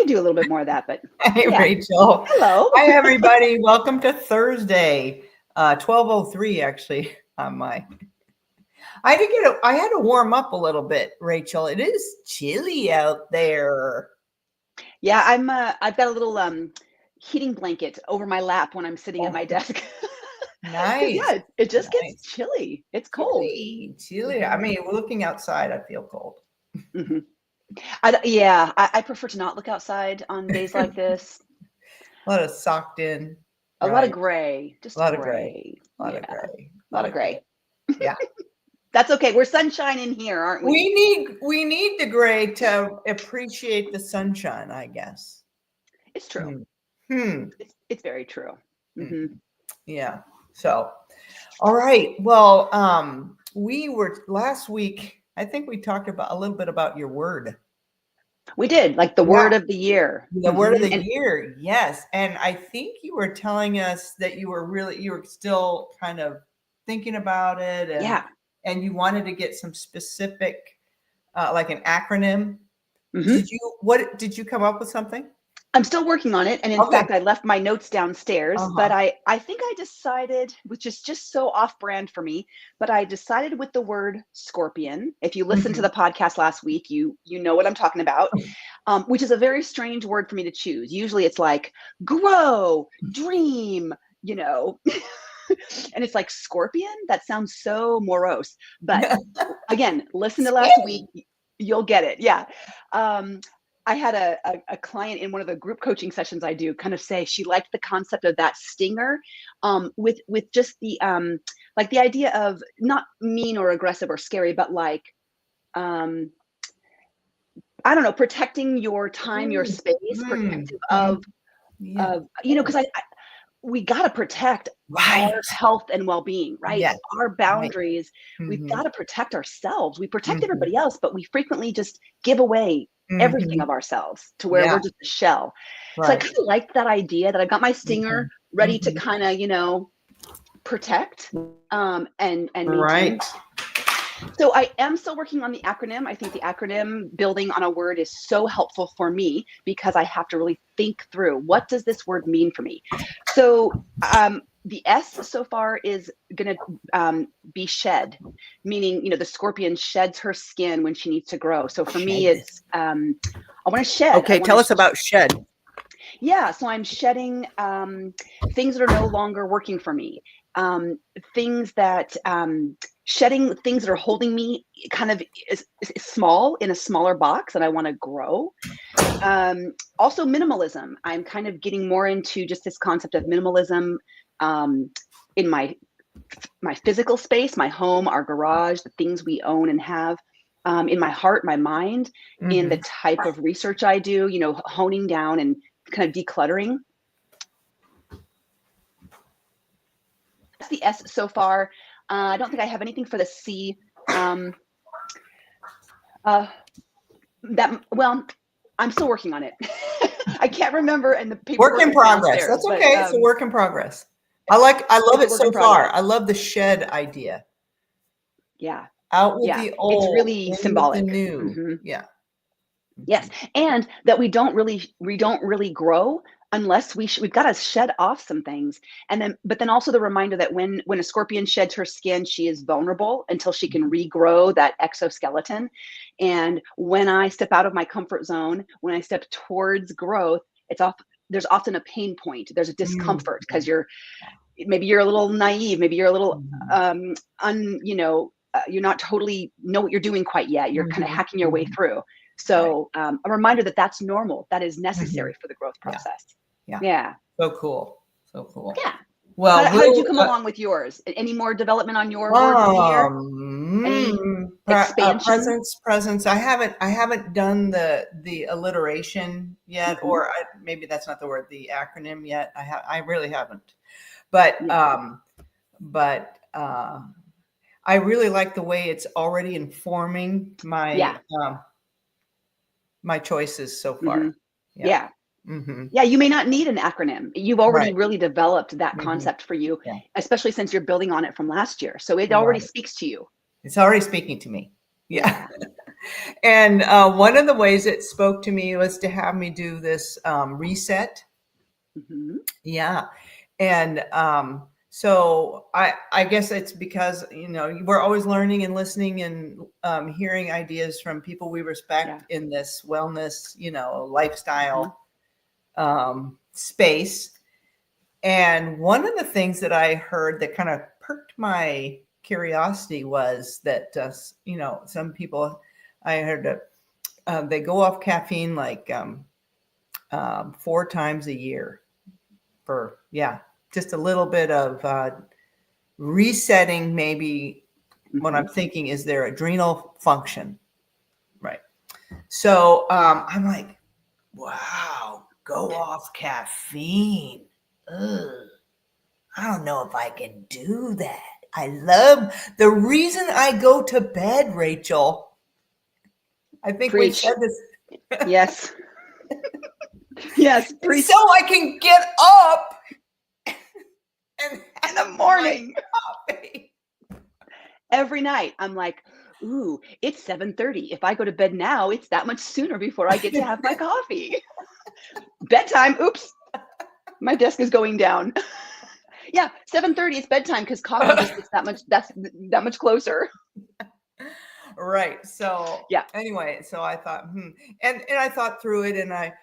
do a little bit more of that, but Hey, yeah. Rachel. Hello. Hi, everybody. Welcome to Thursday, 12:03 actually on my. I had to warm up a little bit, Rachel. It is chilly out there. Yeah, I've got a little heating blanket over my lap when I'm sitting at my desk. 'Cause, Nice. yeah, it just gets Nice. chilly. It's cold. Chilly. I mean, looking outside, I feel cold. hmm I prefer to not look outside on days like this. A lot of socked in. A lot of Right. gray, just A lot of gray. gray. A lot Yeah, of gray. a lot of gray. Yeah. That's okay. We're sunshine in here, aren't we? We need the gray to appreciate the sunshine, I guess. It's true. Hmm. It's very true. Hmm. Yeah. So, all right. Well, we were last week. I think we talked about a little bit about your word. We did, like the word of the year. The word of the year, yes. And I think you were telling us that you were still kind of thinking about it, and you wanted to get some specific, like an acronym. Did you come up with something? I'm still working on it. And in fact, I left my notes downstairs, but I think I decided, which is just so off brand for me, but I decided with the word scorpion. If you listened to the podcast last week, you know what I'm talking about, which is a very strange word for me to choose. Usually it's like grow, dream, and it's like scorpion. That sounds so morose. But again, listen to last week. You'll get it. Yeah. I had a client in one of the group coaching sessions I do kind of say she liked the concept of that stinger, with just the like the idea of not mean or aggressive or scary, but like I don't know, protecting your time, your space, protective of because we got to protect our health and well-being, right? Yes. Our boundaries. We've got to protect ourselves. We protect everybody else, but we frequently just give away everything of ourselves to where we're just a shell. So I kind of liked that idea that I've got my stinger ready to kind of, protect and maintain. So I am still working on the acronym. I think the acronym building on a word is so helpful for me because I have to really think through, what does this word mean for me? So the S so far is going to be shed, meaning, the scorpion sheds her skin when she needs to grow. So for me, it's I want to shed. Okay, tell us about shed. Yeah, so I'm shedding things that are no longer working for me. Things that shedding things that are holding me kind of is small in a smaller box that I want to grow. Also minimalism. I'm kind of getting more into just this concept of minimalism in my physical space, my home, our garage, the things we own and have, in my heart, my mind, in the type of research I do, honing down and kind of decluttering. That's the S so far. I don't think I have anything for the C. I'm still working on it. I can't remember. And the paperwork work in progress. That's okay. It's a work in progress. I love it so far. I love the shed idea. Yeah. Out with the old. It's really symbolic. The new. Yeah. Yes, and that we don't really grow unless we've got to shed off some things, but then also the reminder that when a scorpion sheds her skin, she is vulnerable until she can regrow that exoskeleton. And when I step out of my comfort zone, when I step towards growth, there's often a pain point. There's a discomfort because maybe you're a little naive, maybe you're a little you're not totally know what you're doing quite yet. You're kind of hacking your way through. So a reminder that that's normal. That is necessary for the growth process. Yeah. So cool. Yeah. Well, how did you come along with yours? Any more development on your word of the year? Any expansion? Presence. I haven't done the alliteration yet, or maybe that's not the word. The acronym yet. I really haven't. But I really like the way it's already informing my my choices so far. Yeah, you may not need an acronym. You've already really developed that concept for you, especially since you're building on it from last year. So it already speaks to you. It's already speaking to me. Yeah. And one of the ways it spoke to me was to have me do this reset. Mm-hmm. Yeah. And so I guess it's because, we're always learning and listening and hearing ideas from people we respect in this wellness, lifestyle space. And one of the things that I heard that kind of perked my curiosity was that, some people I heard they go off caffeine like 4 times a year for, just a little bit of resetting, maybe what I'm thinking is their adrenal function. Right. So I'm like, wow, go off caffeine. Ugh, I don't know if I can do that. I love the reason I go to bed, Rachel. I think we said this. Yes. Yes. Preach. So I can get up and in the morning. Every night I'm like, ooh, it's 7:30. If I go to bed now, it's that much sooner before I get to have my coffee. Bedtime. Oops. My desk is going down. Yeah, 7:30 it's bedtime because coffee just gets that much closer. Right. So anyway, so I thought, and I thought through it, and I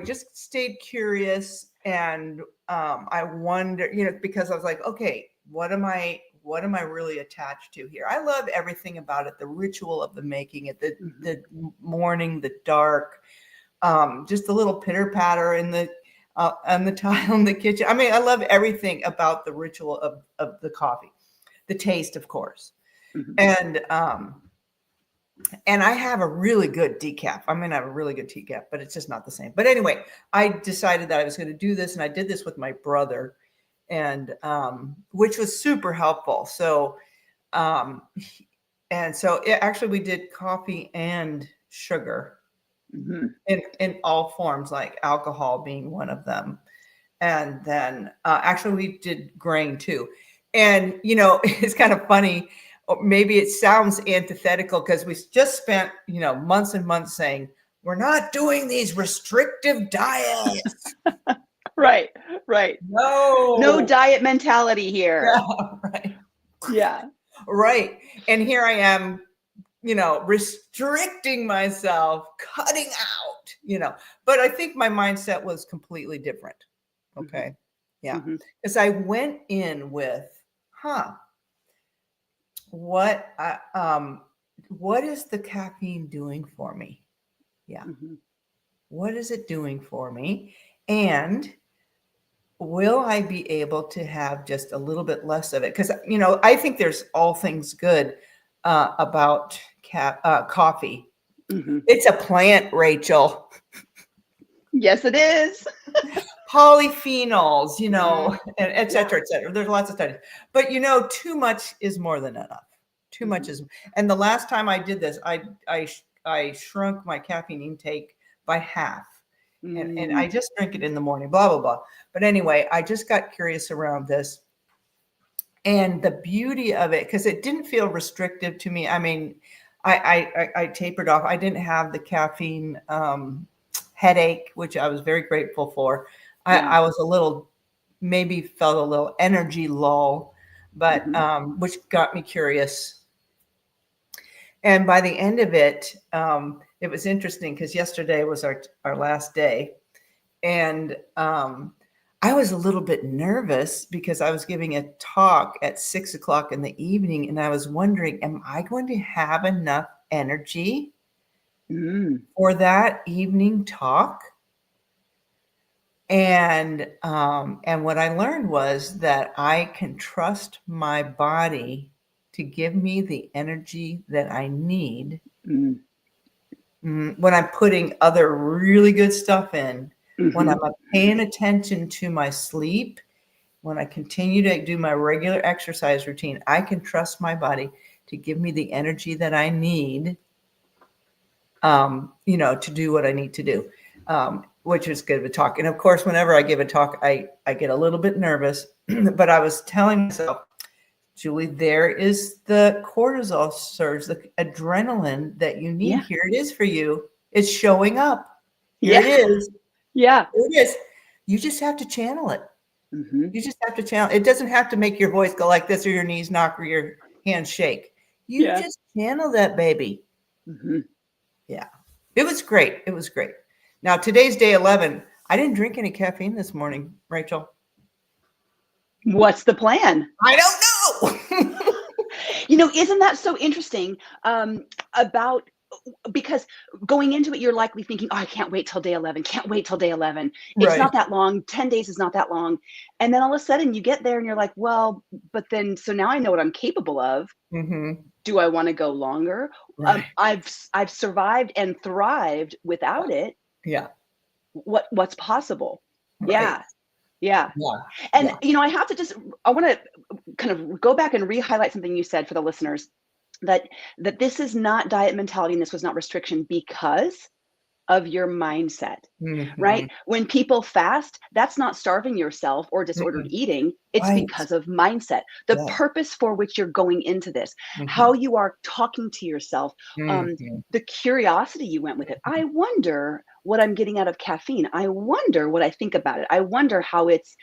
just stayed curious, and I wonder, because I was like, okay, what am I really attached to here? I love everything about it, the ritual of the making it, the morning, the dark, just the little pitter patter in the on the tile in the kitchen. I mean, I love everything about the ritual of the coffee, the taste, of course. And I have a really good decaf. I mean, I have a really good decaf, but it's just not the same. But anyway, I decided that I was going to do this, and I did this with my brother, and which was super helpful. So, actually we did coffee and sugar. In all forms, like alcohol being one of them. And then actually we did grain too. And, it's kind of funny. Maybe it sounds antithetical because we just spent, months and months saying, we're not doing these restrictive diets. Right. No diet mentality here. Yeah, right. Yeah. Right. And here I am, restricting myself, cutting out, but I think my mindset was completely different. Okay. Yeah. Because I went in with, what is the caffeine doing for me? Yeah. What is it doing for me? And will I be able to have just a little bit less of it? Because, I think there's all things good about coffee. It's a plant, Rachel. Yes, it is. Polyphenols, and et cetera, et cetera. There's lots of studies. But, too much is more than enough. Too much is. And the last time I did this, I shrunk my caffeine intake by half. And I just drink it in the morning, blah, blah, blah. But anyway, I just got curious around this. And the beauty of it, because it didn't feel restrictive to me. I mean, I tapered off. I didn't have the caffeine headache, which I was very grateful for. I was maybe felt a little energy lull, but which got me curious. And by the end of it, it was interesting because yesterday was our last day. And I was a little bit nervous because I was giving a talk at 6:00 in the evening, and I was wondering, am I going to have enough energy for that evening talk? And what I learned was that I can trust my body to give me the energy that I need when I'm putting other really good stuff in. When I'm paying attention to my sleep, when I continue to do my regular exercise routine, I can trust my body to give me the energy that I need, to do what I need to do, which is good of a talk. And of course, whenever I give a talk, I get a little bit nervous, but I was telling myself, Julie, there is the cortisol surge, the adrenaline that you need. Yeah. Here it is for you. It's showing up. Here Yeah. it is. Yeah. Here it is. You just have to channel it. Mm-hmm. You just have to channel. It doesn't have to make your voice go like this or your knees knock or your hands shake. You just channel that baby. Mm-hmm. Yeah. It was great. It was great. Now, today's day 11. I didn't drink any caffeine this morning, Rachel. What's the plan? I don't know. Isn't that so interesting because going into it, you're likely thinking, oh, I can't wait till day 11. Can't wait till day 11. It's not that long. 10 days is not that long. And then all of a sudden you get there and you're like, well, but then, so now I know what I'm capable of. Mm-hmm. Do I want to go longer? Right. I've survived and thrived without it. Yeah. What's possible? Right. Yeah. And, I want to kind of go back and re-highlight something you said for the listeners, that this is not diet mentality and this was not restriction because of your mindset, right? When people fast, that's not starving yourself or disordered eating. It's because of mindset, the purpose for which you're going into this, how you are talking to yourself, the curiosity you went with it. I wonder what I'm getting out of caffeine. I wonder what I think about it. I wonder how it's,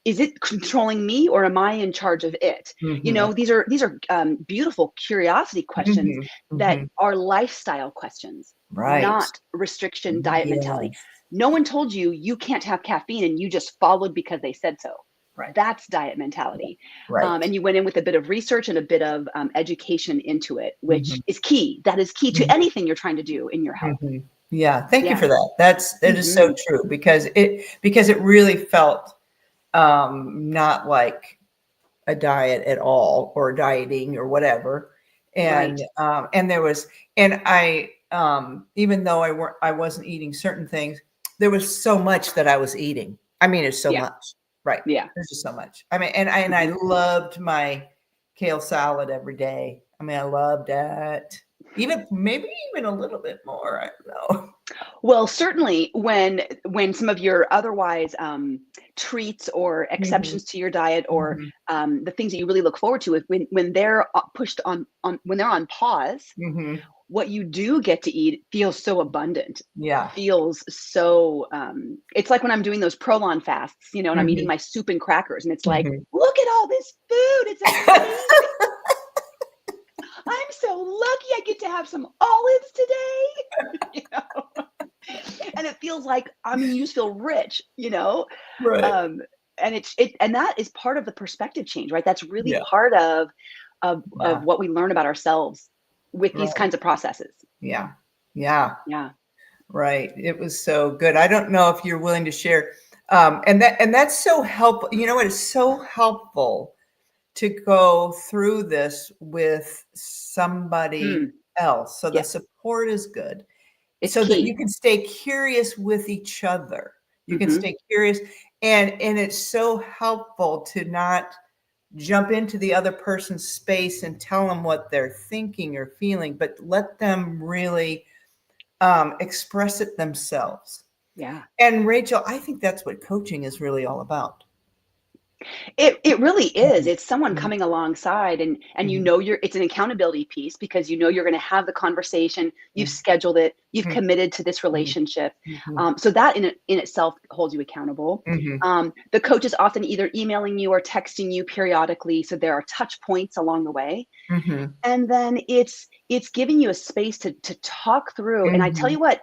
is it controlling me or am I in charge of it? These are beautiful curiosity questions that are lifestyle questions, not restriction diet mentality. No one told you you can't have caffeine and you just followed because they said so. Right. That's diet mentality. Right. And you went in with a bit of research and a bit of education into it, which is key. That is key to anything you're trying to do in your health. Yeah. Thank you for that. That is so true because it really felt not like a diet at all or dieting or whatever. And, and there was, and I, even though I wasn't eating certain things, there was so much that I was eating. I mean, it's so much, right? Yeah. There's just so much. I mean, and I loved my kale salad every day. I mean, I loved that. Maybe even a little bit more. I don't know. Well, certainly when some of your otherwise treats or exceptions to your diet or the things that you really look forward to, when they're pushed on when they're on pause, what you do get to eat feels so abundant. Yeah, feels so. It's like when I'm doing those Prolon fasts, and I'm eating my soup and crackers, and it's like, look at all this food. It's amazing. I'm so lucky I get to have some olives today, and it feels like, you just feel rich, right. And and that is part of the perspective change, right? That's really part of what we learn about ourselves with these kinds of processes. Yeah. Right. It was so good. I don't know if you're willing to share. And that's so helpful. You know what? It's so helpful to go through this with somebody else. So the support is good. It's so key. That you can stay curious with each other. You can stay curious. And it's so helpful to not jump into the other person's space and tell them what they're thinking or feeling, but let them really express it themselves. Yeah. And Rachel, I think that's what coaching is really all about. It really is. It's someone coming alongside and it's an accountability piece because you're going to have the conversation, you've scheduled it, you've committed to this relationship. So that in itself holds you accountable. The coach is often either emailing you or texting you periodically. So there are touch points along the way. And then it's giving you a space to talk through. And I tell you what,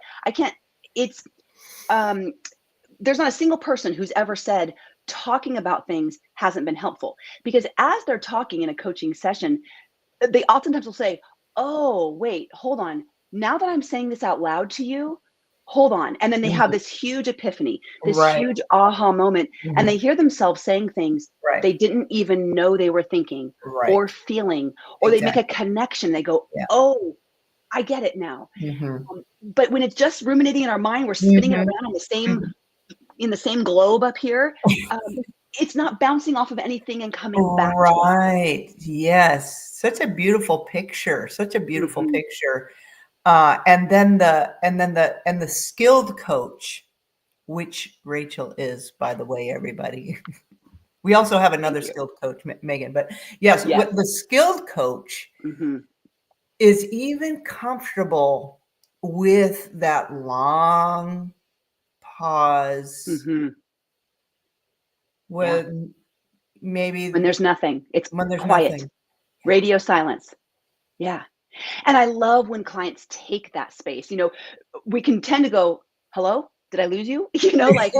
there's not a single person who's ever said, talking about things hasn't been helpful, because as they're talking in a coaching session, they oftentimes will say, oh, wait, hold on. Now that I'm saying this out loud to you, hold on. And then they have this huge epiphany, this huge aha moment, and they hear themselves saying things they didn't even know they were thinking or feeling, or they make a connection. They go, oh, I get it now. But when it's just ruminating in our mind, we're spinning it around on the same in the same globe up here, it's not bouncing off of anything and coming back. Right. Yes. Such a beautiful picture. Such a beautiful picture. And then the skilled coach, which Rachel is, by the way, everybody. We also have another skilled coach, Megan, but yes, yes. the skilled coach is even comfortable with that long pause when maybe when there's nothing, it's when there's quiet, nothing. Radio silence. Yeah. And I love when clients take that space. You know, we can tend to go, hello, did I lose you? You know, like,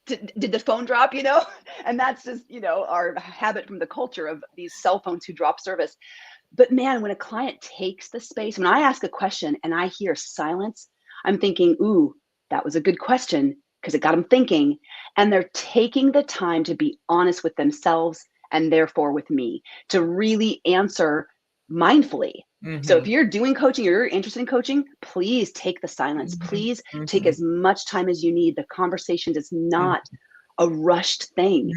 did the phone drop, you know? And that's just, you know, our habit from the culture of these cell phones who drop service. But man, when a client takes the space, when I ask a question and I hear silence, I'm thinking, ooh, that was a good question because it got them thinking. And they're taking the time to be honest with themselves and therefore with me to really answer mindfully. So if you're doing coaching or you're interested in coaching, please take the silence. Please take as much time as you need. The conversation is not a rushed thing.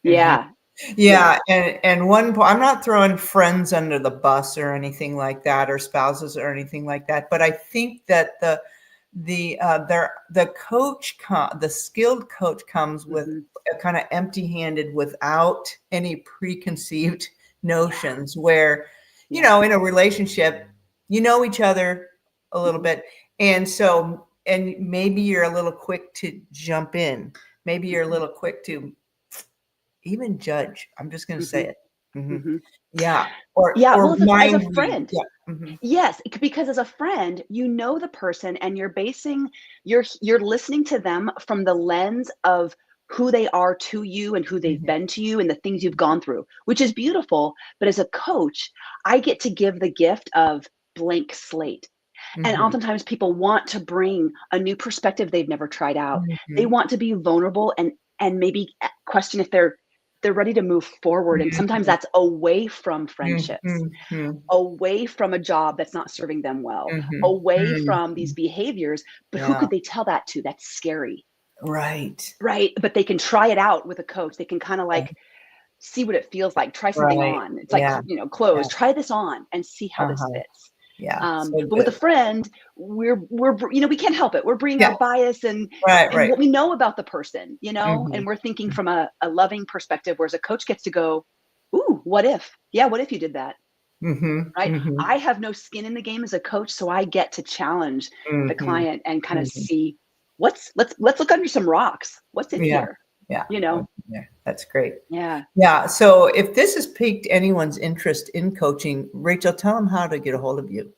Yeah. Yeah, and one point, I'm not throwing friends under the bus or anything like that, or spouses or anything like that, but I think that the coach, the skilled coach comes with a kind of empty-handed, without any preconceived notions, where, you know, in a relationship, you know each other a little bit, and so, and maybe you're a little quick to jump in, maybe you're a little quick to even judge. I'm just going to say it. Yeah. Or well, as a mind friend. read. Yeah. Yes, because as a friend, you know the person and you're listening to them from the lens of who they are to you and who they've been to you and the things you've gone through, which is beautiful. But as a coach, I get to give the gift of blank slate. And oftentimes people want to bring a new perspective they've never tried out. They want to be vulnerable and maybe question if they're ready to move forward. And sometimes that's away from friendships, away from a job that's not serving them well, away from these behaviors. But who could they tell that to? That's scary. Right. Right. But they can try it out with a coach. They can kind of like see what it feels like. Try something on. It's like, you know, clothes. Try this on and see how this fits. Yeah. But with a friend, we're you know, we can't help it. We're bringing our bias and what we know about the person, you know, and we're thinking from a loving perspective, whereas a coach gets to go, ooh, what if? Yeah, what if you did that? Right? I have no skin in the game as a coach, so I get to challenge the client and kind of see let's look under some rocks. What's in here? Yeah. You know? Yeah. That's great. Yeah. Yeah. So if this has piqued anyone's interest in coaching, Rachel, tell them how to get a hold of you.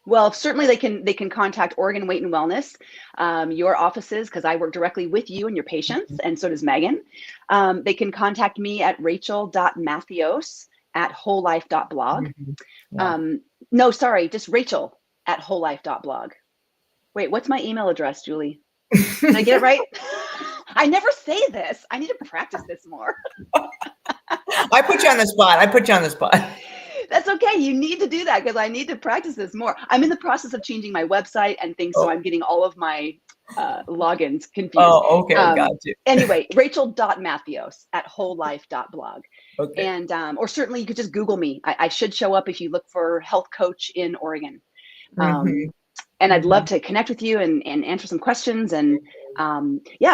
Well, certainly they can contact Oregon Weight and Wellness, your offices, because I work directly with you and your patients, and so does Megan. They can contact me at rachel.mathios@wholelife.blog. No, sorry, just rachel@wholelife.blog. Wait, what's my email address, Julie? Did I get it right? I never say this. I need to practice this more. I put you on the spot. That's okay. You need to do that because I need to practice this more. I'm in the process of changing my website and things, so I'm getting all of my logins confused. Oh, okay. Got you. Anyway, rachel.mathios@wholelife.blog. Okay. And, or certainly you could just Google me. I should show up if you look for health coach in Oregon. And I'd love to connect with you and answer some questions and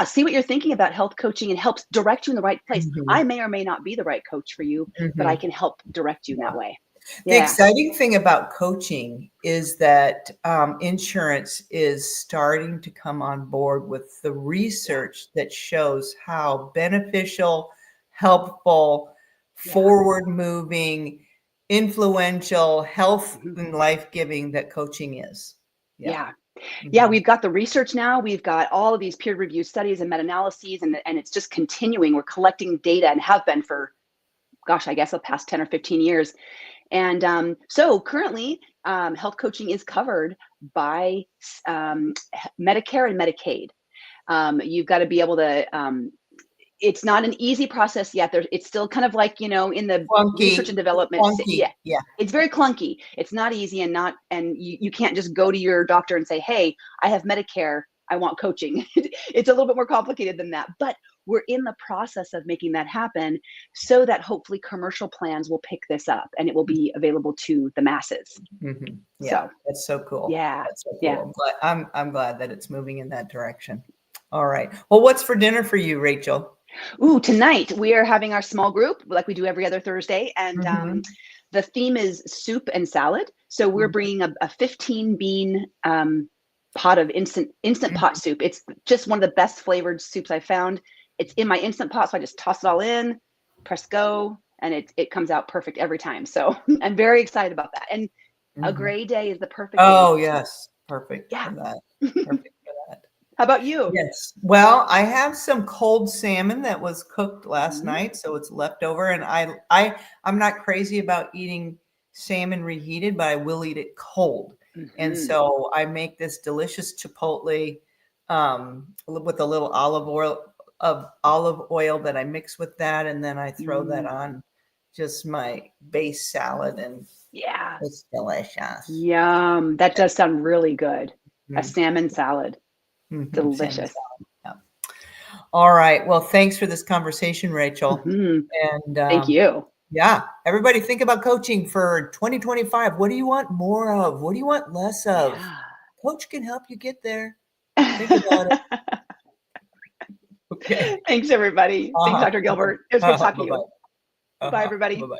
see what you're thinking about health coaching and helps direct you in the right place. I may or may not be the right coach for you, but I can help direct you in that way. The exciting thing about coaching is that insurance is starting to come on board with the research that shows how beneficial, helpful, forward-moving, influential, health and life-giving that coaching is. Yeah, we've got the research now. We've got all of these peer-reviewed studies and meta-analyses, and it's just continuing. We're collecting data and have been for, gosh, I guess the past 10 or 15 years. And so currently, health coaching is covered by Medicare and Medicaid. You've got to be able to, it's not an easy process yet. It's still kind of like, you know, in the research and development. It's very clunky. It's not easy and you can't just go to your doctor and say, hey, I have Medicare, I want coaching. It's a little bit more complicated than that, but we're in the process of making that happen so that hopefully commercial plans will pick this up and it will be available to the masses. So that's so cool. That's so cool. I'm glad that it's moving in that direction. All right. Well, what's for dinner for you, Rachel? Ooh, tonight we are having our small group like we do every other Thursday. And the theme is soup and salad. So we're bringing a 15 bean pot of instant pot soup. It's just one of the best flavored soups I found. It's in my Instant Pot, so I just toss it all in, press go, and it comes out perfect every time. So I'm very excited about that. And a gray day is the perfect day. Oh, yes. Perfect. Yeah. For that. Perfect for that. How about you? Yes. Well, I have some cold salmon that was cooked last night, so it's left over. And I'm not crazy about eating salmon reheated, but I will eat it cold. And so I make this delicious chipotle with a little olive oil that I mix with that, and then I throw that on just my base salad, and it's delicious. Yum. That does sound really good. A salmon salad. Delicious. Salmon salad. Yeah. All right. Well, thanks for this conversation, Rachel. And thank you. Yeah. Everybody think about coaching for 2025. What do you want more of? What do you want less of? Coach can help you get there. Think about it. Okay. Thanks, everybody. Thanks, Dr. Gilbert. It was good talking to you. Bye, everybody. Bye-bye.